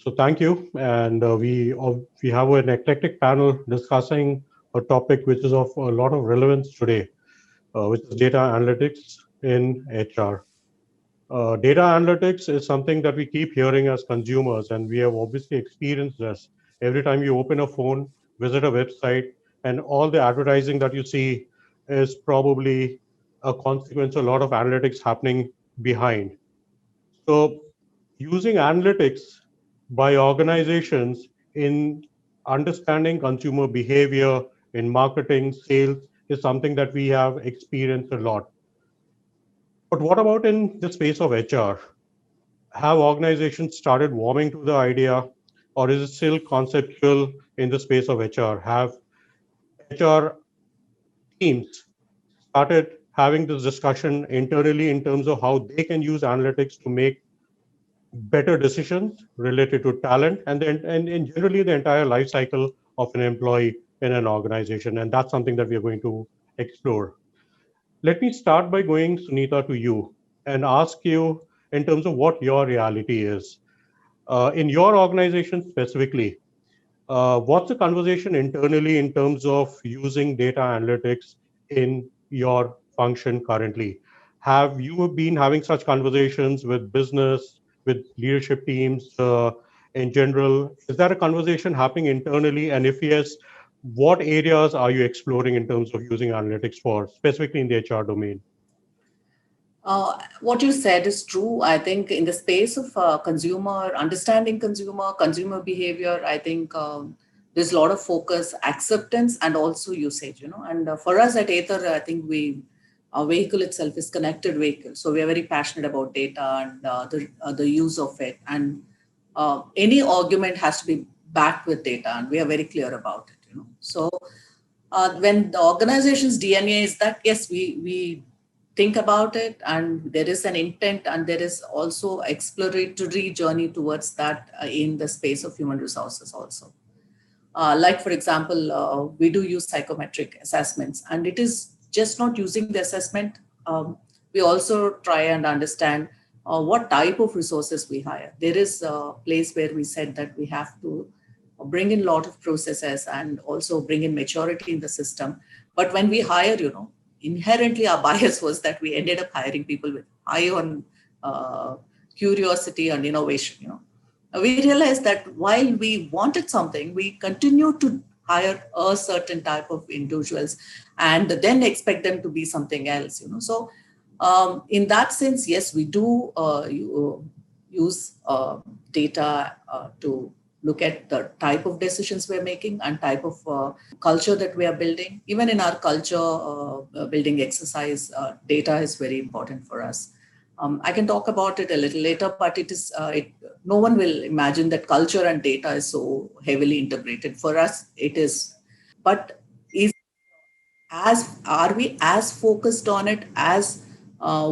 So thank you. And we have an eclectic panel discussing a topic which is of a lot of relevance today, which is data analytics in HR. Data analytics is something that we keep hearing as consumers, and we have obviously experienced this. Every time you open a phone, visit a website, and all the advertising that you see is probably a consequence of a lot of analytics happening behind. So, using analytics by organizations in understanding consumer behavior in marketing, sales is something that we have experienced a lot. But what about in the space of HR? Have organizations started warming to the idea, or is it still conceptual in the space of HR? Have HR teams started having this discussion internally in terms of how they can use analytics to make better decisions related to talent and generally the entire life cycle of an employee in an organization? And that's something that we are going to explore. Let me start by going, Sunita, to you and ask you in terms of what your reality is. In your organization specifically, what's the conversation internally in terms of using data analytics in your function currently? Have you been having such conversations with business, with leadership teams in general? Is that a conversation happening internally? And if yes, what areas are you exploring in terms of using analytics for, specifically in the HR domain? What you said is true. I think in the space of understanding consumer behavior, I think there's a lot of focus, acceptance, and also usage. And for us at Aether, I think our vehicle itself is connected vehicle, so we are very passionate about data and the use of it. And any argument has to be backed with data, and we are very clear about it. So when the organization's DNA is that, yes, we think about it, and there is an intent, and there is also exploratory journey towards that in the space of human resources also. Like, for example, we do use psychometric assessments, and it is just not using the assessment. We also try and understand what type of resources we hire. There is a place where we said that we have to bring in a lot of processes and also bring in maturity in the system. But when we hire, inherently our bias was that we ended up hiring people with high on curiosity and innovation. We realized that while we wanted something, we continued to hire a certain type of individuals and then expect them to be something else. So in that sense, yes, we do use data to look at the type of decisions we're making and type of culture that we are building. Even in our culture building exercise, data is very important for us. I can talk about it a little later, but no one will imagine that culture and data is so heavily integrated. For us, it is. But are we as focused on it as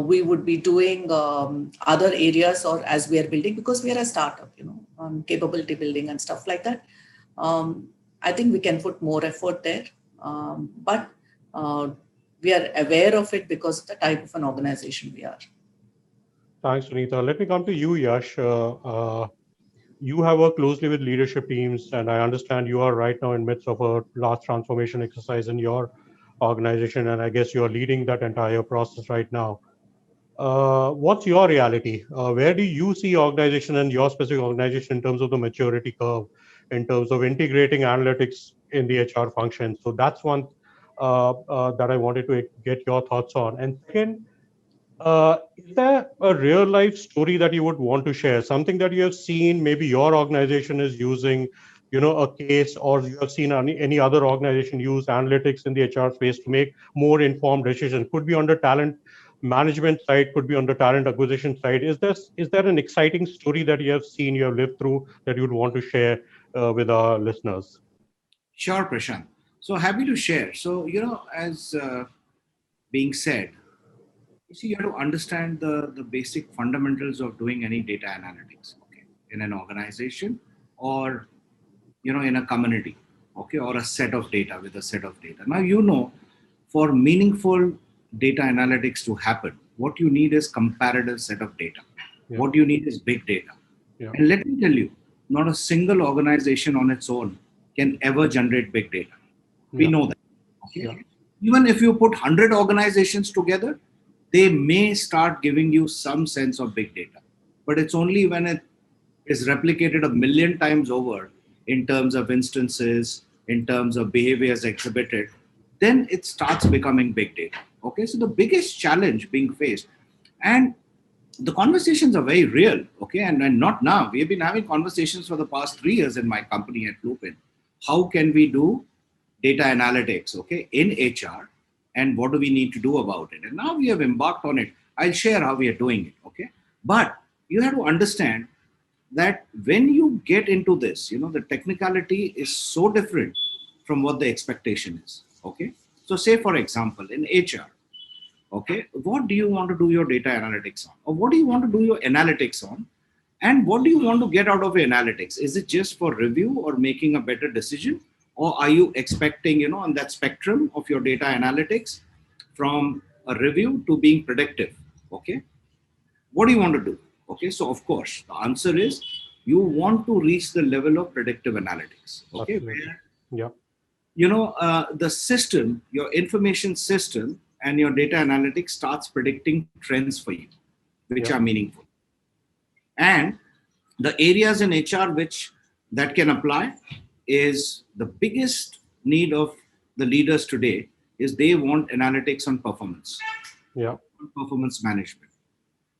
we would be doing other areas, or as we are building, because we are a startup, capability building and stuff like that. I think we can put more effort there, but we are aware of it because of the type of an organization we are. Thanks, Sunita. Let me come to you, Yash. You have worked closely with leadership teams, and I understand you are right now in midst of a large transformation exercise in your organization, and I guess you're leading that entire process right now. What's your reality? Where do you see organization and your specific organization in terms of the maturity curve, in terms of integrating analytics in the HR function? So that's one that I wanted to get your thoughts on. And second, is there a real life story that you would want to share? Something that you have seen, maybe your organization is using, a case, or you have seen any other organization use analytics in the HR space to make more informed decisions? Could be on the talent management side, could be on the talent acquisition side. Is there an exciting story that you have seen, you have lived through, that you would want to share with our listeners? Sure, Prashant. So happy to share. So, as being said, you have to understand the basic fundamentals of doing any data analytics, okay, in an organization or, in a community, okay, or a set of data with a set of data. Now, for meaningful data analytics to happen, what you need is comparative set of data. Yeah. What you need is big data. Yeah. And let me tell you, not a single organization on its own can ever generate big data. We Yeah. know that. Okay? Yeah. Even if you put 100 organizations together, they may start giving you some sense of big data. But it's only when it is replicated a million times over in terms of instances, in terms of behaviors exhibited, then it starts becoming big data. Okay, so the biggest challenge being faced, and the conversations are very real, okay, and not now. We have been having conversations for the past 3 years in my company at Lupin. How can we do data analytics, okay, in HR, and what do we need to do about it? And now we have embarked on it. I'll share how we are doing it, okay. But you have to understand that when you get into this, the technicality is so different from what the expectation is, okay. So say for example, in HR, okay, what do you want to do your data analytics on, or what do you want to do your analytics on, and what do you want to get out of your analytics? Is it just for review or making a better decision, or are you expecting, on that spectrum of your data analytics, from a review to being predictive? Okay, what do you want to do? Okay, so of course the answer is you want to reach the level of predictive analytics, okay, Absolutely. where Yeah. the system, your information system and your data analytics starts predicting trends for you, which Yeah. are meaningful. And the areas in HR which that can apply is the biggest need of the leaders today is they want analytics on performance, Yeah. on performance management.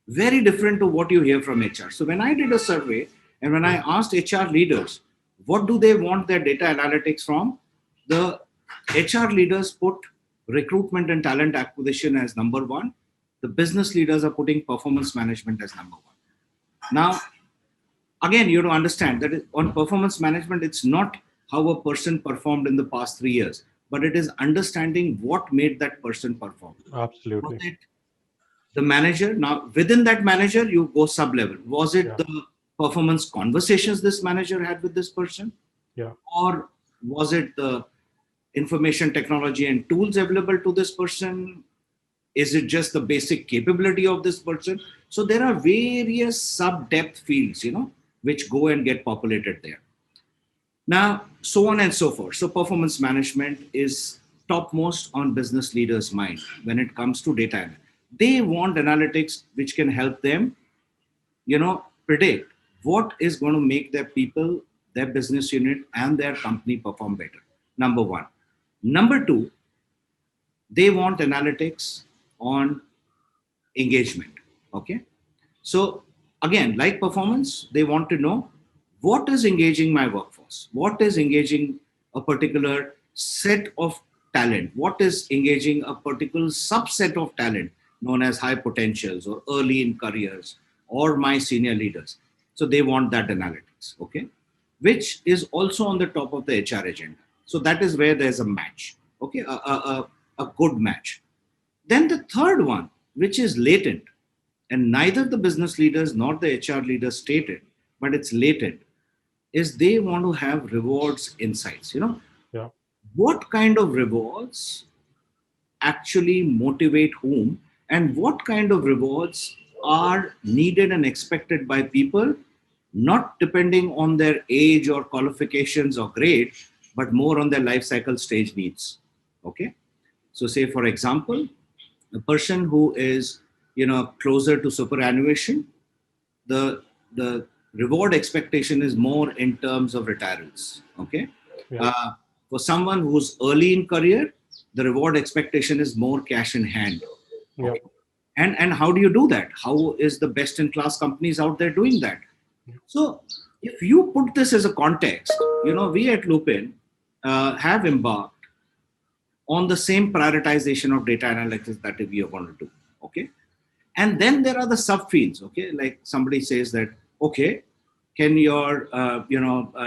Very different to what you hear from HR. So when I did a survey and when I asked HR leaders, what do they want their data analytics from? The HR leaders put recruitment and talent acquisition as number one. The business leaders are putting performance management as number one. Now, again, you have to understand that on performance management, it's not how a person performed in the past 3 years, but it is understanding what made that person perform. Was Absolutely. it the manager? Now, within that manager, you go sub-level. Was it Yeah. the performance conversations this manager had with this person? Yeah. Or was it the information technology and tools available to this person? Is it just the basic capability of this person? So there are various sub-depth fields, which go and get populated there. Now, so on and so forth. So performance management is topmost on business leaders' mind when it comes to data. They want analytics which can help them, predict what is going to make their people, their business unit, and their company perform better. Number one. Number two, they want analytics on engagement. Okay. So again, like performance, they want to know what is engaging my workforce, what is engaging a particular set of talent, what is engaging a particular subset of talent known as high potentials or early in careers or my senior leaders. So they want that analytics, okay, which is also on the top of the HR agenda. So that is where there's a match, okay, a good match. Then the third one, which is latent, and neither the business leaders nor the HR leaders stated, but it's latent, is they want to have rewards insights. Yeah. What kind of rewards actually motivate whom, and what kind of rewards are needed and expected by people, not depending on their age or qualifications or grade, but more on their life cycle stage needs. Okay. So say, for example, a person who is, closer to superannuation, the reward expectation is more in terms of retirements. Okay. Yeah. For someone who's early in career, the reward expectation is more cash in hand. Yeah. Okay. And how do you do that? How is the best in class companies out there doing that? So if you put this as a context, we at Lupin have embarked on the same prioritization of data analytics that we are going to do. Okay. And then there are the subfields. Okay. Like somebody says that, okay, can your,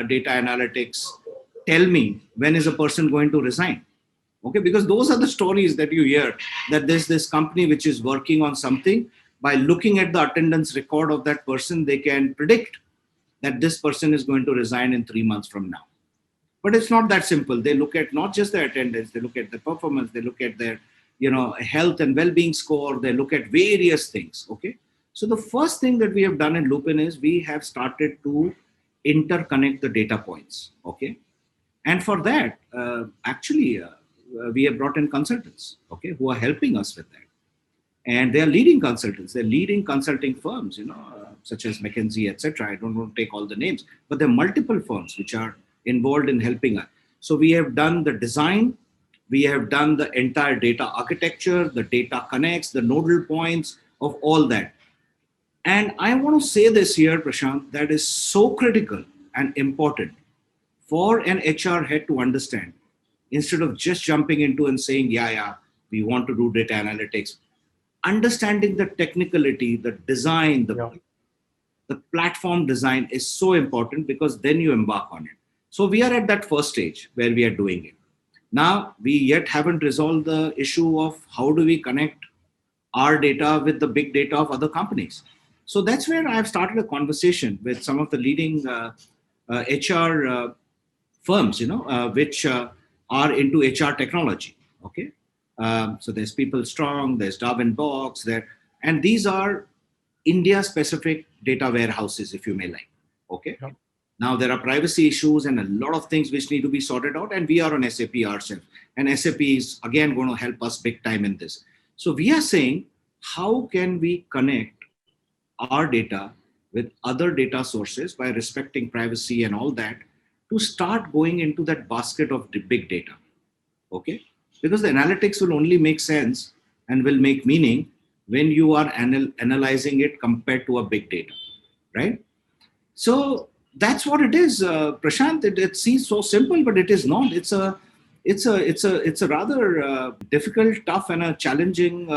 data analytics tell me when is a person going to resign? Okay. Because those are the stories that you hear, that there's this company which is working on something. By looking at the attendance record of that person, they can predict that this person is going to resign in 3 months from now. But it's not that simple. They look at not just their attendance, they look at the performance, they look at their, health and well-being score, they look at various things. Okay. So the first thing that we have done in Lupin is we have started to interconnect the data points. Okay. And for that, we have brought in consultants, okay, who are helping us with that. And they're leading consultants, they're leading consulting firms, such as McKinsey, etc. I don't want to take all the names, but there are multiple firms which are involved in helping us. So we have done the design, we have done the entire data architecture, the data connects, the nodal points of all that. And I want to say this here, Prashant, that is so critical and important for an HR head to understand, instead of just jumping into and saying, yeah, we want to do data analytics. Understanding the technicality, the design, the platform design is so important, because then you embark on it. So we are at that first stage where we are doing it. Now, we yet haven't resolved the issue of how do we connect our data with the big data of other companies. So that's where I've started a conversation with some of the leading HR firms, which are into HR technology. Okay. So there's People Strong, there's Darwinbox, and these are India-specific data warehouses, if you may like. Okay. Yep. Now there are privacy issues and a lot of things which need to be sorted out, and we are on SAP ourselves. And SAP is again going to help us big time in this. So we are saying, how can we connect our data with other data sources by respecting privacy and all that, to start going into that basket of the big data? Okay. Because the analytics will only make sense and will make meaning when you are analyzing it compared to a big data, right? So that's what it is, Prashant. It seems so simple, but it is not. It's a rather difficult, tough, and a challenging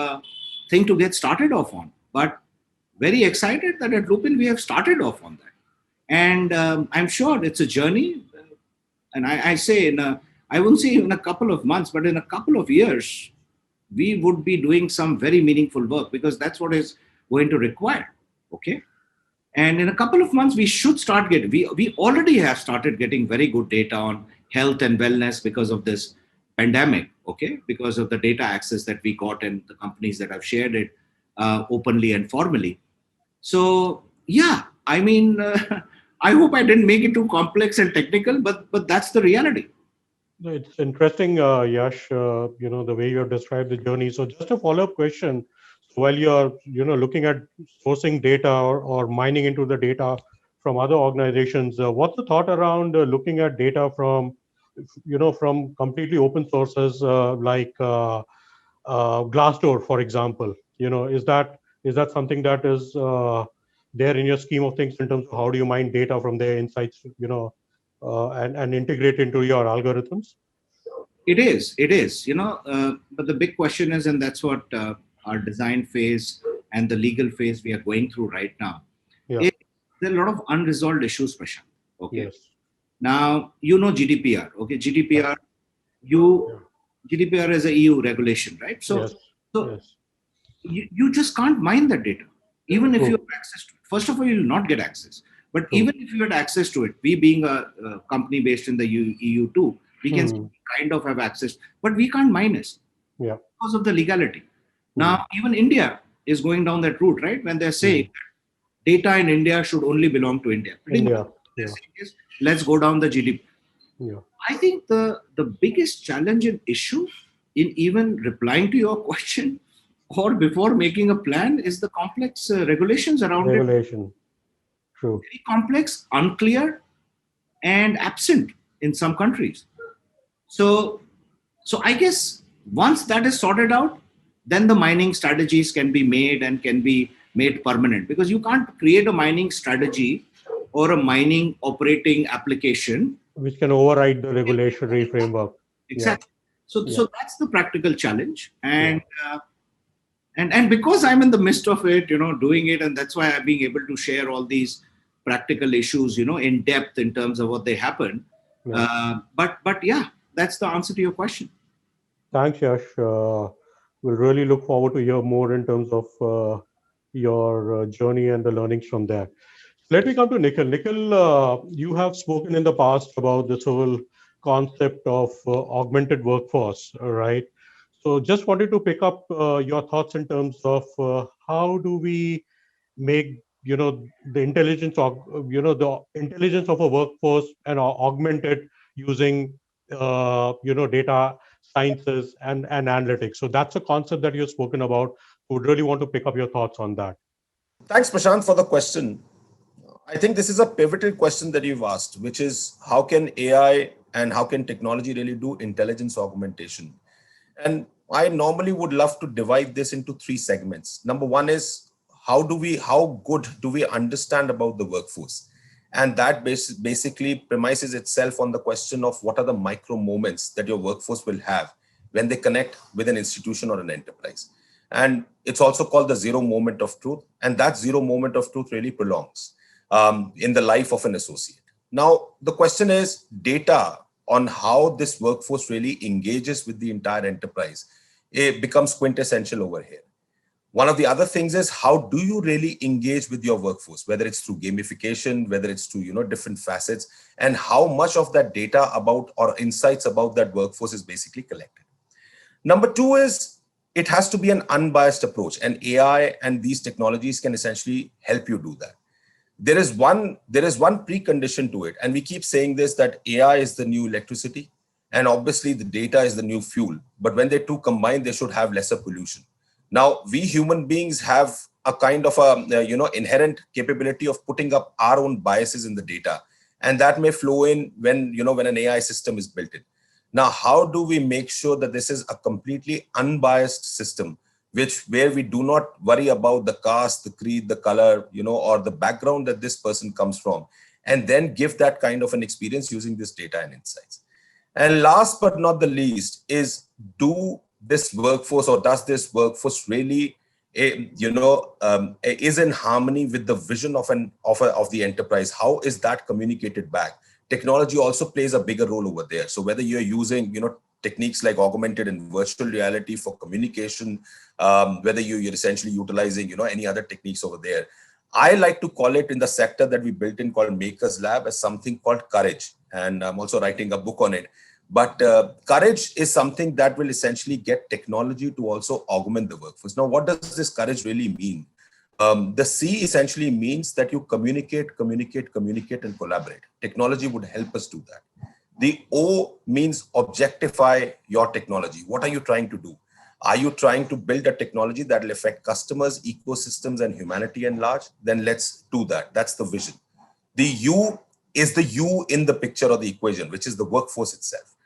thing to get started off on. But very excited that at Lupin we have started off on that, and I'm sure it's a journey. And I say I wouldn't say in a couple of months, but in a couple of years, we would be doing some very meaningful work, because that's what is going to require. Okay. And in a couple of months, we should start getting, we already have started getting very good data on health and wellness because of this pandemic. Okay. Because of the data access that we got and the companies that have shared it openly and formally. So yeah, I mean, I hope I didn't make it too complex and technical, but that's the reality. It's interesting, Yash, the way you have described the journey. So just a follow-up question. So while you're, looking at sourcing data or mining into the data from other organizations, what's the thought around looking at data from, from completely open sources like Glassdoor, for example? Is that something that is there in your scheme of things in terms of how do you mine data from their insights, and integrate into your algorithms? It is, but the big question is, and that's what our design phase and the legal phase we are going through right now. Yeah. There are a lot of unresolved issues, Prashant. Okay. Yes. Now, GDPR. Okay. GDPR is a EU regulation, right? So, yes. You just can't mine that data, even if you have access to it. First of all, you will not get access. But even if you had access to it, we being a company based in the EU too, we can kind of have access, but we can't mine it because of the legality. Now, even India is going down that route, right? When they're saying data in India should only belong to India. Let's go down the GDP. I think the biggest challenge and issue in even replying to your question or before making a plan is the complex regulations around it. True. Very complex, unclear, and absent in some countries. So I guess once that is sorted out, then the mining strategies can be made and can be made permanent, because you can't create a mining strategy or a mining operating application which can override the regulatory framework. Exactly. So that's the practical challenge. And and because I'm in the midst of it, doing it, and that's why I'm being able to share all these practical issues, in depth in terms of what they happen. But yeah, that's the answer to your question. Thanks, Yash. We'll really look forward to hear more in terms of your journey and the learnings from there. Let me come to Nikhil. Nikhil, you have spoken in the past about this whole concept of augmented workforce, right? So just wanted to pick up your thoughts in terms of how do we make the intelligence of, the intelligence of a workforce and augment it using, data sciences and analytics. So that's a concept that you've spoken about. Would really want to pick up your thoughts on that. Thanks, Prashant, for the question. I think this is a pivotal question that you've asked, which is how can AI and how can technology really do intelligence augmentation? And I normally would love to divide this into three segments. Number one is how good do we understand about the workforce? And that basically premises itself on the question of what are the micro moments that your workforce will have when they connect with an institution or an enterprise. And it's also called the zero moment of truth. And that zero moment of truth really prolongs in the life of an associate. Now, the question is data on how this workforce really engages with the entire enterprise. It becomes quintessential over here. One of the other things is how do you really engage with your workforce, whether it's through gamification, whether it's through different facets, and how much of that data about or insights about that workforce is basically collected. Number two is it has to be an unbiased approach, and AI and these technologies can essentially help you do that. There is one precondition to it, and we keep saying this, that AI is the new electricity, and obviously the data is the new fuel. But when they two combine, they should have lesser pollution. Now, we human beings have a kind of inherent capability of putting up our own biases in the data, and that may flow in when an AI system is built in. Now, how do we make sure that this is a completely unbiased system, where we do not worry about the caste, the creed, the color, or the background that this person comes from, and then give that kind of an experience using this data and insights. And last but not the least is, does this workforce really is in harmony with the vision of the enterprise? How is that communicated back? Technology also plays a bigger role over there. So whether you're using techniques like augmented and virtual reality for communication, whether you're essentially utilizing any other techniques over there, I like to call it, in the sector that we built in called Makers Lab, as something called courage. And I'm also writing a book on it. But courage is something that will essentially get technology to also augment the workforce. Now, what does this courage really mean? The C essentially means that you communicate, and collaborate. Technology would help us do that. The O means objectify your technology. What are you trying to do? Are you trying to build a technology that will affect customers, ecosystems, and humanity at large? Then let's do that. That's the vision. The U is the U in the picture or the equation, which is the workforce itself.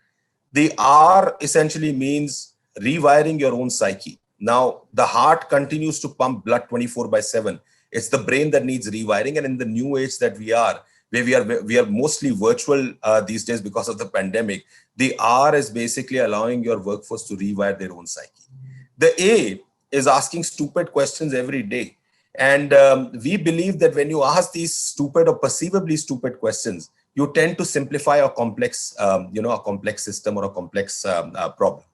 The R essentially means rewiring your own psyche. Now, the heart continues to pump blood 24/7. It's the brain that needs rewiring. And in the new age that we are, where we are mostly virtual these days because of the pandemic, the R is basically allowing your workforce to rewire their own psyche. The A is asking stupid questions every day. And we believe that when you ask these stupid or perceivably stupid questions, you tend to simplify a complex, a complex system or a complex problem.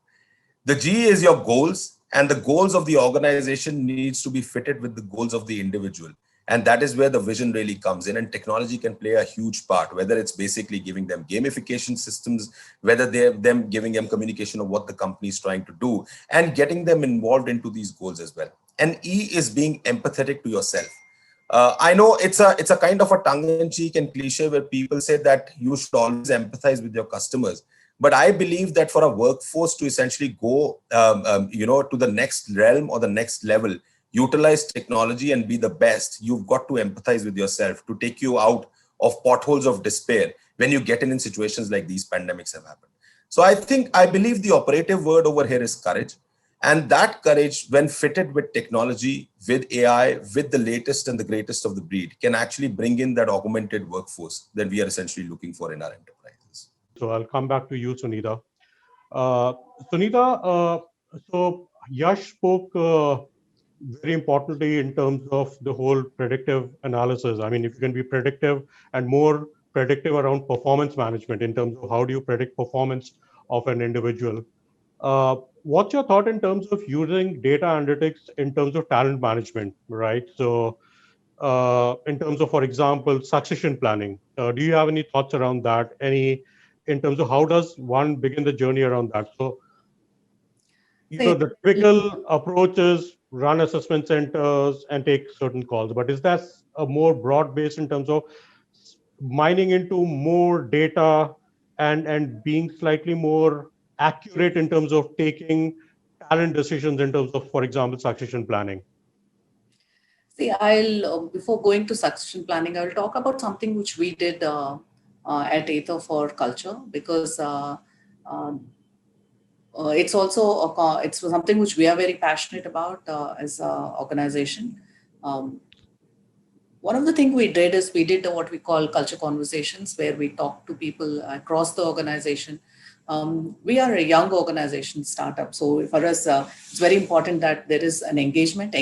The G is your goals, and the goals of the organization needs to be fitted with the goals of the individual. And that is where the vision really comes in, and technology can play a huge part, whether it's basically giving them gamification systems, whether they're giving them communication of what the company is trying to do, and getting them involved into these goals as well. And E is being empathetic to yourself. I know it's a kind of a tongue-in-cheek and cliche where people say that you should always empathize with your customers. But I believe that for a workforce to essentially go, to the next realm or the next level, utilize technology and be the best, you've got to empathize with yourself to take you out of potholes of despair when you get in situations like these pandemics have happened. So I believe the operative word over here is courage. And that courage, when fitted with technology, with AI, with the latest and the greatest of the breed, can actually bring in that augmented workforce that we are essentially looking for in our enterprises. So I'll come back to you, Sunita. Sunita, so Yash spoke very importantly in terms of the whole predictive analysis. I mean, if you can be predictive and more predictive around performance management in terms of how do you predict performance of an individual. What's your thought in terms of using data analytics in terms of talent management, right? So in terms of, for example, succession planning, do you have any thoughts around that? In terms of how does one begin the journey around that? So, the typical approach is run assessment centers and take certain calls, but is that a more broad base in terms of mining into more data and being slightly more accurate in terms of taking talent decisions in terms of, for example, succession planning? See, I'll before going to succession planning, I will talk about something which we did at Ather for culture, because uh, it's also it's something which we are very passionate about as an organization. Um, One of the things we did is we did what we call culture conversations, where we talk to people across the organization. We are a young organization, startup. So for us, it's very important that there is an engagement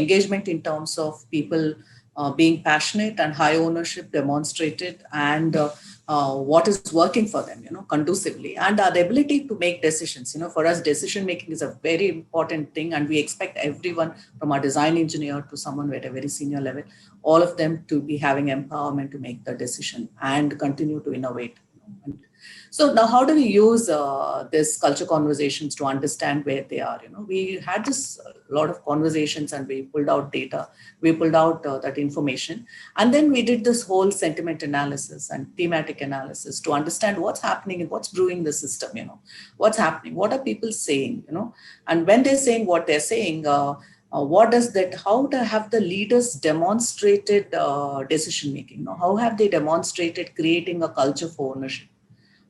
in terms of people being passionate and high ownership demonstrated, and what is working for them, conducively, and the ability to make decisions. For us, decision making is a very important thing, and we expect everyone from our design engineer to someone at a very senior level, all of them to be having empowerment to make the decision and continue to innovate. So now, how do we use this culture conversations to understand where they are? We had this lot of conversations, and we pulled out data. We pulled out that information, and then we did this whole sentiment analysis and thematic analysis to understand what's happening and what's brewing the system. What's happening? What are people saying? And when they're saying what they're saying, what does that? How have the leaders demonstrated decision making? How have they demonstrated creating a culture for ownership?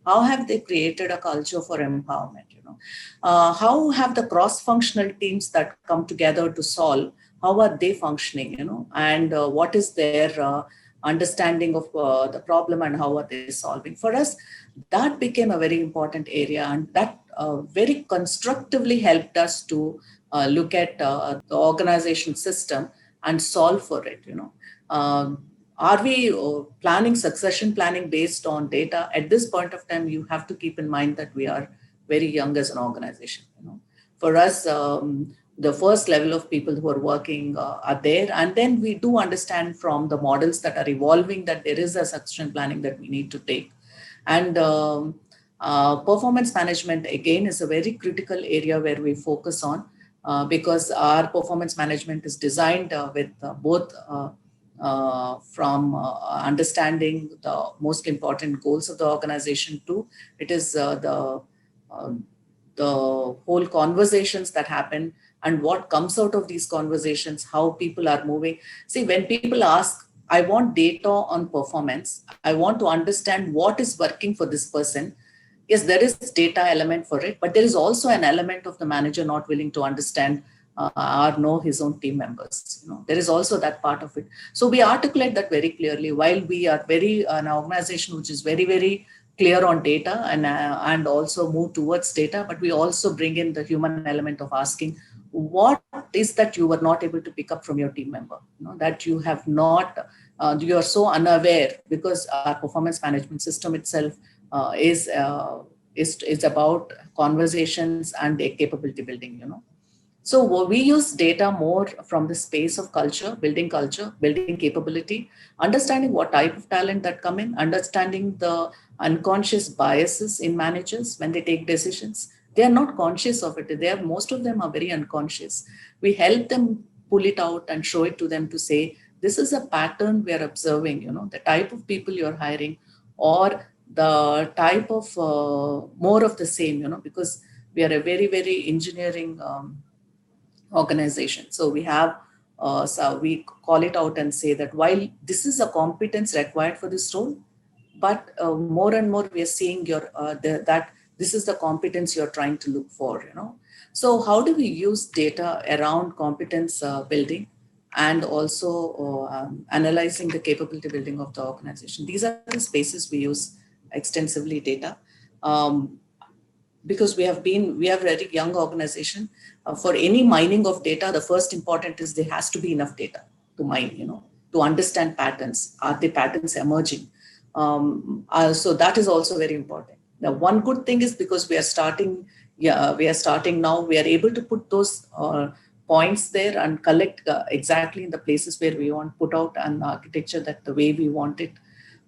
How have they created a culture for empowerment? How have the cross-functional teams that come together to solve, how are they functioning? And what is their understanding of the problem, and how are they solving? For us, that became a very important area, and that very constructively helped us to look at the organization system and solve for it. Are we planning succession planning based on data? At this point of time, you have to keep in mind that we are very young as an organization. For us, the first level of people who are working are there, and then we do understand from the models that are evolving that there is a succession planning that we need to take. And performance management, again, is a very critical area where we focus on, because our performance management is designed with both from understanding the most important goals of the organization to it is the whole conversations that happen and what comes out of these conversations, how people are moving. See, when people ask, I want data on performance, I want to understand what is working for this person. Yes, there is data element for it, but there is also an element of the manager not willing to understand or know his own team members. There is also that part of it. So we articulate that very clearly. While we are an organization which is very, very clear on data and also move towards data, but we also bring in the human element of asking, what is that you were not able to pick up from your team member? That you have not, you are so unaware, because our performance management system itself is about conversations and capability building. So we use data more from the space of culture, building capability, understanding what type of talent that come in, understanding the unconscious biases in managers when they take decisions. They are not conscious of it. Most of them are very unconscious. We help them pull it out and show it to them to say, this is a pattern we are observing, the type of people you're hiring, or the type of more of the same, because we are a very, very engineering organization. So we have, so we call it out and say that while this is a competence required for this role, but more and more we are seeing that this is the competence you're trying to look for. So how do we use data around competence building and also analyzing the capability building of the organization? These are the spaces we use extensively data. Because we are a very young organization. For any mining of data, the first important is there has to be enough data to mine, to understand patterns. Are the patterns emerging? So that is also very important. Now, one good thing is because we are starting now, we are able to put those points there and collect exactly in the places where we want, put out an architecture that the way we want it.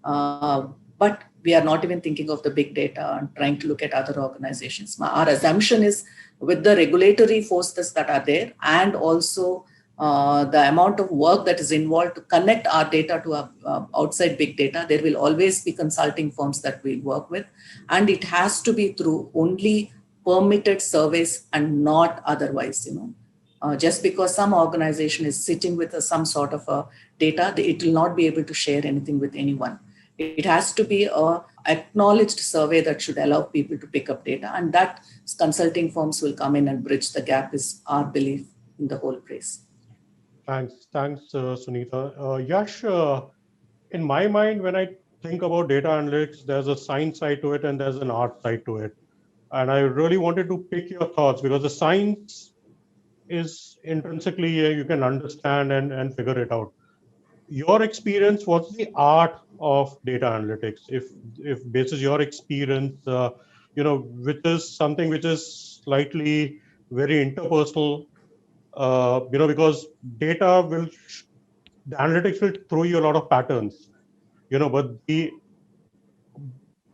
But we are not even thinking of the big data and trying to look at other organizations. Our assumption is with the regulatory forces that are there and also the amount of work that is involved to connect our data to outside big data, there will always be consulting firms that we'll work with. And it has to be through only permitted surveys and not otherwise, just because some organization is sitting with some sort of a data, it will not be able to share anything with anyone. It has to be a acknowledged survey that should allow people to pick up data, and that consulting firms will come in and bridge the gap is our belief in the whole place. Thanks, Sunita. Yash, in my mind, when I think about data analytics, there's a science side to it and there's an art side to it. And I really wanted to pick your thoughts, because the science is intrinsically, you can understand and figure it out. Your experience, what's the art of data analytics? If basis your experience, which is something which is slightly very interpersonal, because the analytics will throw you a lot of patterns, but the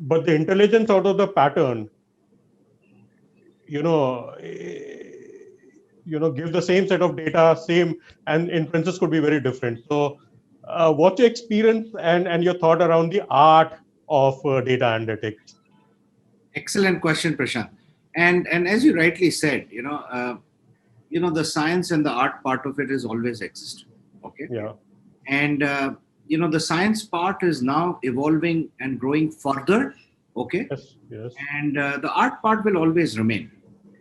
intelligence out of the pattern, give the same set of data, and inferences could be very different. So what's your experience and your thought around the art of data analytics? Excellent question, Prashant. And as you rightly said, the science and the art part of it is always existed. Okay. Yeah. And the science part is now evolving and growing further. Okay. Yes. And the art part will always remain.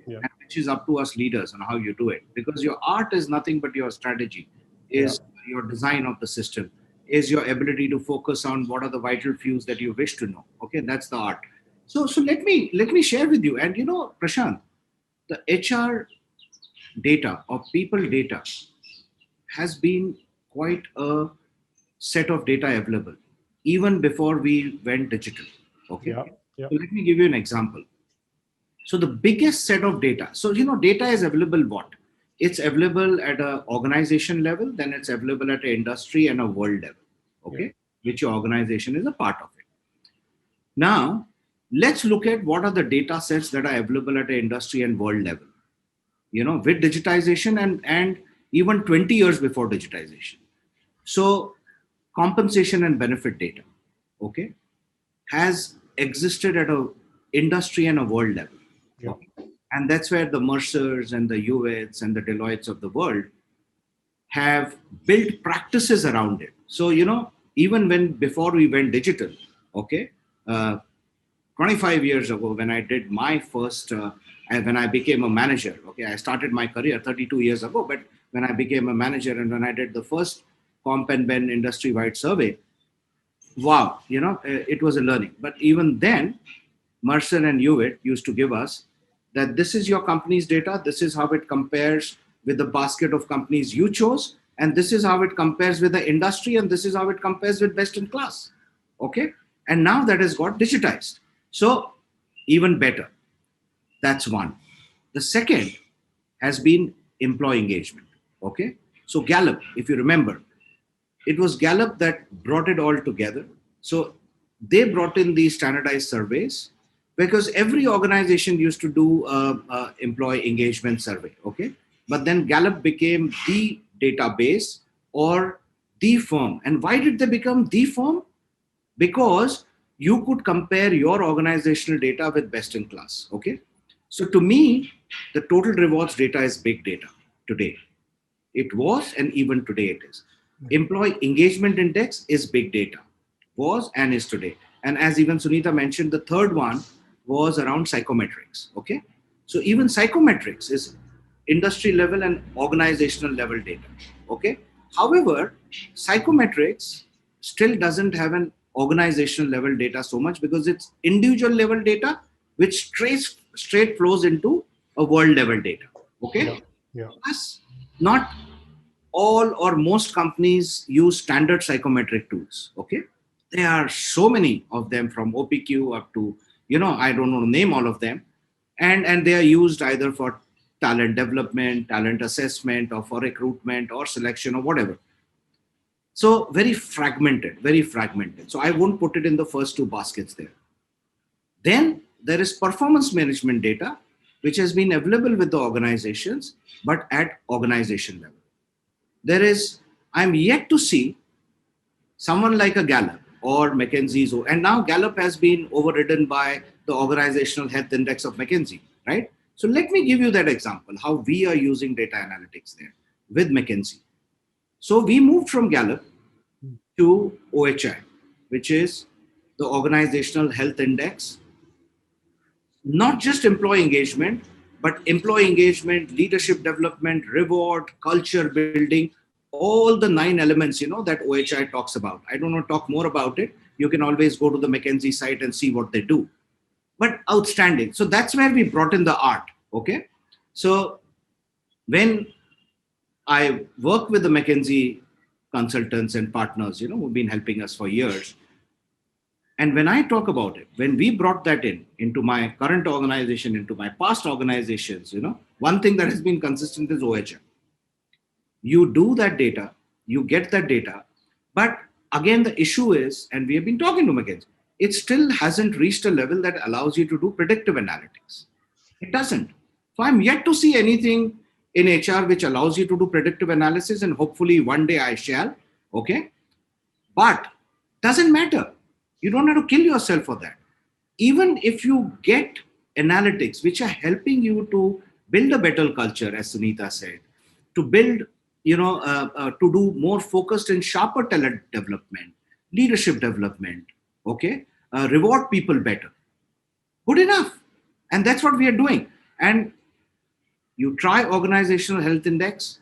Yeah. And which is up to us leaders on how you do it, because your art is nothing but your strategy, is your design of the system, is your ability to focus on what are the vital fews that you wish to know. Okay, that's the art. So let me share with you. And Prashant, the HR data or people data has been quite a set of data available even before we went digital. Okay. Yeah. So let me give you an example. So the biggest set of data. So, data is available what? It's available at an organization level, then it's available at an industry and a world level, okay? Which your organization is a part of it. Now, let's look at what are the data sets that are available at an industry and world level, with digitization and even 20 years before digitization. So compensation and benefit data, okay, has existed at a industry and a world level. Yeah. And that's where the Mercers and the Hewitts and the Deloittes of the world have built practices around it. So, even before we went digital, okay, 25 years ago, when I did my first, when I became a manager, okay, I started my career 32 years ago, but when I became a manager and when I did the first Comp and Ben industry-wide survey, wow, it was a learning. But even then, Mercer and Hewitt used to give us that this is your company's data, this is how it compares with the basket of companies you chose, and this is how it compares with the industry, and this is how it compares with best in class. Okay? And now that has got digitized. So even better. That's one. The second has been employee engagement. Okay? So Gallup, if you remember, it was Gallup that brought it all together. So they brought in these standardized surveys, because every organization used to do employee engagement survey, okay? But then Gallup became the database or the firm. And why did they become the firm? Because you could compare your organizational data with best in class, okay? So to me, the total rewards data is big data today. It was, and even today it is. Employee engagement index is big data, was and is today. And as even Sunita mentioned, the third one was around psychometrics, okay? So even psychometrics is industry level and organizational level data, okay? However, psychometrics still doesn't have an organizational level data so much, because it's individual level data, which straight flows into a world level data, okay? Yeah. Plus, not all or most companies use standard psychometric tools, okay? There are so many of them, from OPQ up to, I don't know to name all of them. And they are used either for talent development, talent assessment, or for recruitment or selection or whatever. So very fragmented. So I won't put it in the first two baskets there. Then there is performance management data, which has been available with the organizations, but at organization level. I'm yet to see someone like a Gallup or McKinsey's, and now Gallup has been overridden by the Organizational Health Index of McKinsey, right? So let me give you that example, how we are using data analytics there with McKinsey. So we moved from Gallup to OHI, which is the Organizational Health Index, not just employee engagement, but employee engagement, leadership development, reward, culture building, all the 9 elements, that OHI talks about. I don't want to talk more about it. You can always go to the McKinsey site and see what they do. But outstanding. So that's where we brought in the art. Okay. So when I work with the McKinsey consultants and partners, who've been helping us for years, and when I talk about it, when we brought that into my current organization, into my past organizations, one thing that has been consistent is OHI. You do that data, you get that data, but again, the issue is, and we have been talking to McKinsey, it still hasn't reached a level that allows you to do predictive analytics. It doesn't. So I'm yet to see anything in HR which allows you to do predictive analysis, and hopefully one day I shall. Okay. But doesn't matter. You don't have to kill yourself for that. Even if you get analytics which are helping you to build a better culture, as Sunita said, to build, to do more focused and sharper talent development, leadership development, okay, reward people better. Good enough. And that's what we are doing. And you try Organizational Health Index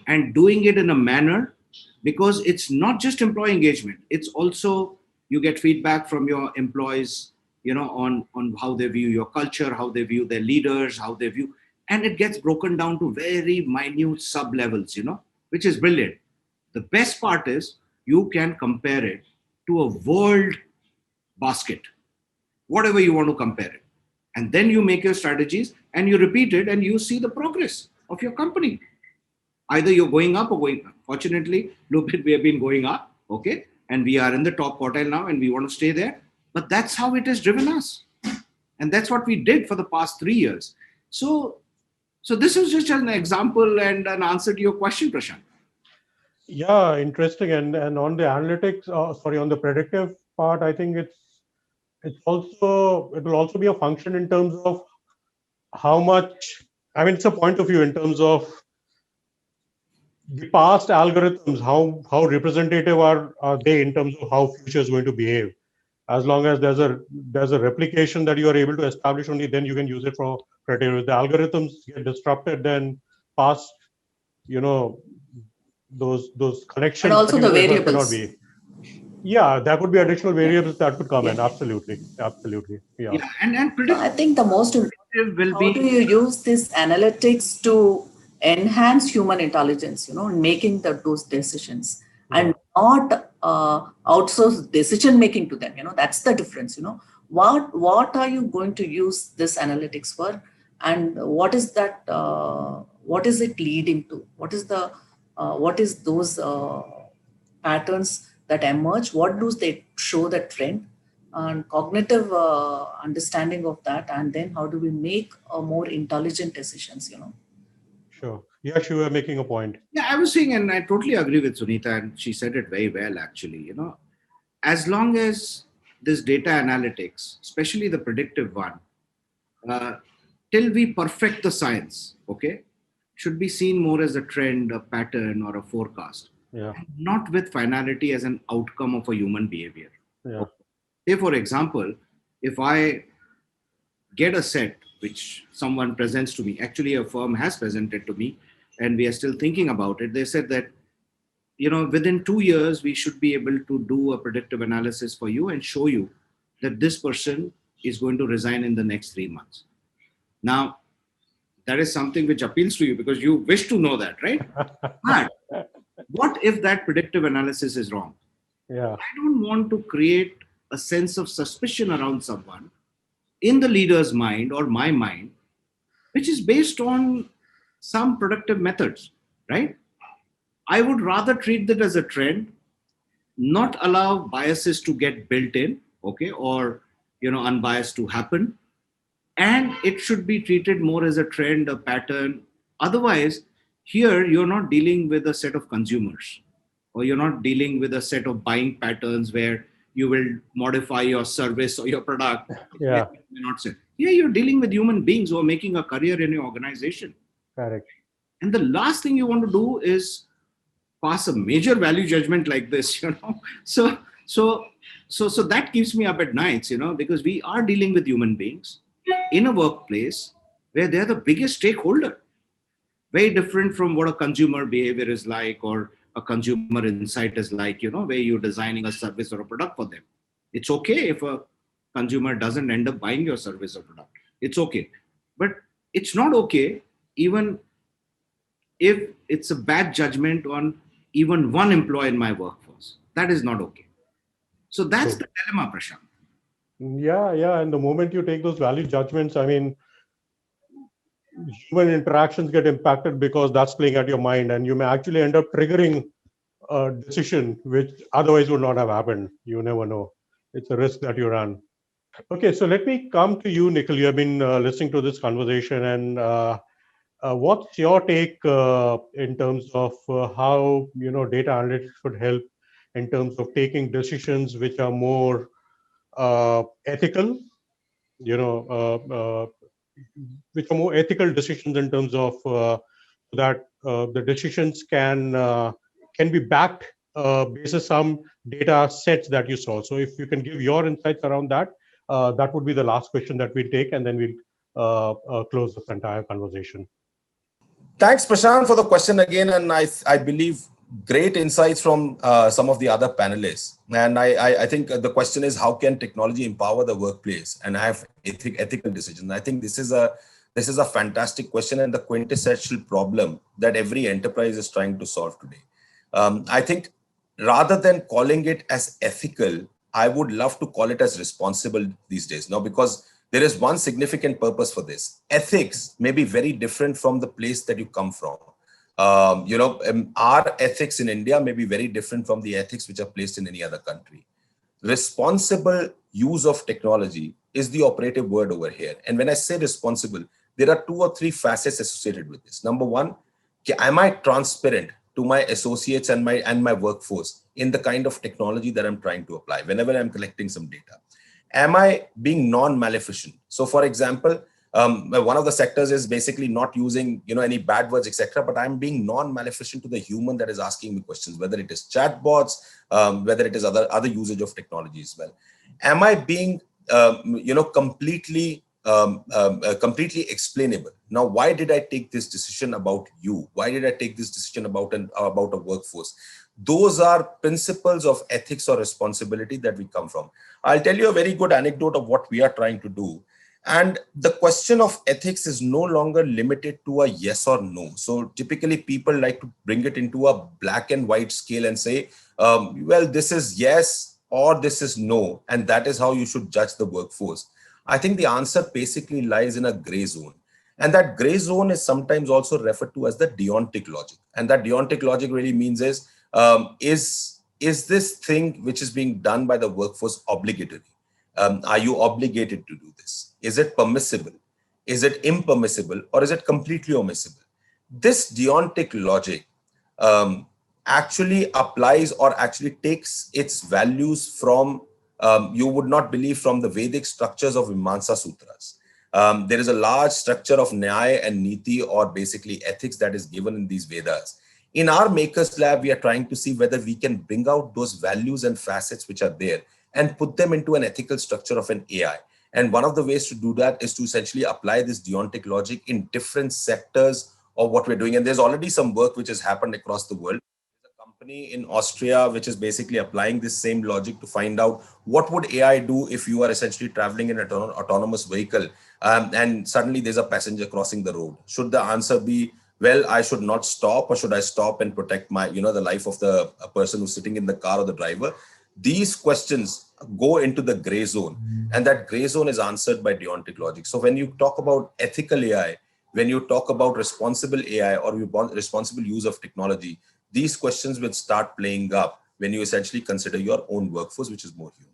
and doing it in a manner, because it's not just employee engagement, it's also you get feedback from your employees, on how they view your culture, how they view their leaders, how they view, and it gets broken down to very minute sub levels, which is brilliant. The best part is you can compare it to a world basket, whatever you want to compare it. And then you make your strategies and you repeat it and you see the progress of your company. Either you're going up or going up. Fortunately, look, we have been going up, okay? And we are in the top quartile now and we want to stay there. But that's how it has driven us. And that's what we did for the past 3 years. So this is just an example and an answer to your question, Prashant. Yeah, interesting. And on the analytics, on the predictive part, I think it will also be a function in terms of how much, it's a point of view in terms of the past algorithms, how representative are they in terms of how future is going to behave. As long as there's a replication that you are able to establish, only then you can use it for predictive. If the algorithms get disrupted, then past, those connections. And also the variables. Yeah, there could be additional variables that could come in. Absolutely. Yeah. And predictive, I think the most important will how be. do you use this analytics to enhance human intelligence, in making those decisions, and not outsource decision making to them. That's the difference. What are you going to use this analytics for, and what is that? What is it leading to? What is those patterns that emerge? What do they show the trend? And cognitive understanding of that, and then how do we make more intelligent decisions? Sure. Yes, you were making a point. Yeah, I was saying, and I totally agree with Sunita, and she said it very well, actually. As long as this data analytics, especially the predictive one, till we perfect the science, okay, should be seen more as a trend, a pattern, or a forecast. Yeah. Not with finality as an outcome of a human behavior. Yeah. Okay. Say, for example, if I get a set which someone presents to me, actually a firm has presented to me, and we are still thinking about it. They said that, within 2 years, we should be able to do a predictive analysis for you and show you that this person is going to resign in the next 3 months. Now, that is something which appeals to you because you wish to know that, right? But what if that predictive analysis is wrong? Yeah. I don't want to create a sense of suspicion around someone in the leader's mind or my mind, which is based on some productive methods, right? I would rather treat that as a trend, not allow biases to get built in, okay, or, unbiased to happen. And it should be treated more as a trend, a pattern. Otherwise, Here, you're not dealing with a set of consumers, or you're not dealing with a set of buying patterns where you will modify your service or your product. Yeah. May not say. Here, you're dealing with human beings who are making a career in your organization. Correct. And the last thing you want to do is pass a major value judgment like this, So that keeps me up at nights, because we are dealing with human beings in a workplace where they're the biggest stakeholder. Very different from what a consumer behavior is like, or a consumer insight is like, where you're designing a service or a product for them. It's okay if a consumer doesn't end up buying your service or product. It's okay. But it's not okay even if it's a bad judgment on even one employee in my workforce. That is not okay. So that's the dilemma, Prashant. Yeah. And the moment you take those value judgments, I mean, human interactions get impacted because that's playing at your mind, and you may actually end up triggering a decision which otherwise would not have happened. You never know. It's a risk that you run. Okay, so let me come to you, Nikhil. You have been listening to this conversation, and what's your take in terms of how data analytics could help in terms of taking decisions which are more ethical, which are more ethical decisions in terms of that the decisions can be backed based on some data sets that you saw. So if you can give your insights around that, that would be the last question that we take, and then we'll close this entire conversation. Thanks, Prashant, for the question again. And I believe great insights from some of the other panelists. And I think the question is, how can technology empower the workplace and have ethical decisions? I think this is a fantastic question and the quintessential problem that every enterprise is trying to solve today. I think rather than calling it as ethical, I would love to call it as responsible these days now, because there is one significant purpose for this. Ethics may be very different from the place that you come from. Our ethics in India may be very different from the ethics which are placed in any other country. Responsible use of technology is the operative word over here. And when I say responsible, there are 2 or 3 facets associated with this. Number one, am I transparent to my associates and my workforce in the kind of technology that I'm trying to apply whenever I'm collecting some data? Am I being non-maleficent? So for example, one of the sectors is basically not using any bad words, etc. But I'm being non-maleficent to the human that is asking me questions, whether it is chatbots, whether it is other usage of technology as well. Am I being completely explainable? Now, why did I take this decision about you? Why did I take this decision about a workforce? Those are principles of ethics or responsibility that we come from. I'll tell you a very good anecdote of what we are trying to do. And the question of ethics is no longer limited to a yes or no. So typically people like to bring it into a black and white scale and say, well, this is yes or this is no. And that is how you should judge the workforce. I think the answer basically lies in a gray zone. And that gray zone is sometimes also referred to as the deontic logic. And that deontic logic really means is this thing which is being done by the workforce obligatory? Are you obligated to do this? Is it permissible? Is it impermissible? Or is it completely omissible? This deontic logic actually applies or actually takes its values from, you would not believe, from the Vedic structures of Mimamsa Sutras. There is a large structure of Nyaya and Niti, or basically ethics, that is given in these Vedas. In our Makers Lab, we are trying to see whether we can bring out those values and facets which are there and put them into an ethical structure of an AI. And one of the ways to do that is to essentially apply this deontic logic in different sectors of what we're doing. And there's already some work which has happened across the world. There's a company in Austria which is basically applying this same logic to find out what would AI do if you are essentially traveling in an autonomous vehicle and suddenly there's a passenger crossing the road. Should the answer be, well, I should not stop, or should I stop and protect my, the life of the person who's sitting in the car or the driver? These questions go into the gray zone, and that gray zone is answered by deontic logic. So when you talk about ethical AI, when you talk about responsible AI or responsible use of technology, these questions will start playing up when you essentially consider your own workforce, which is more human.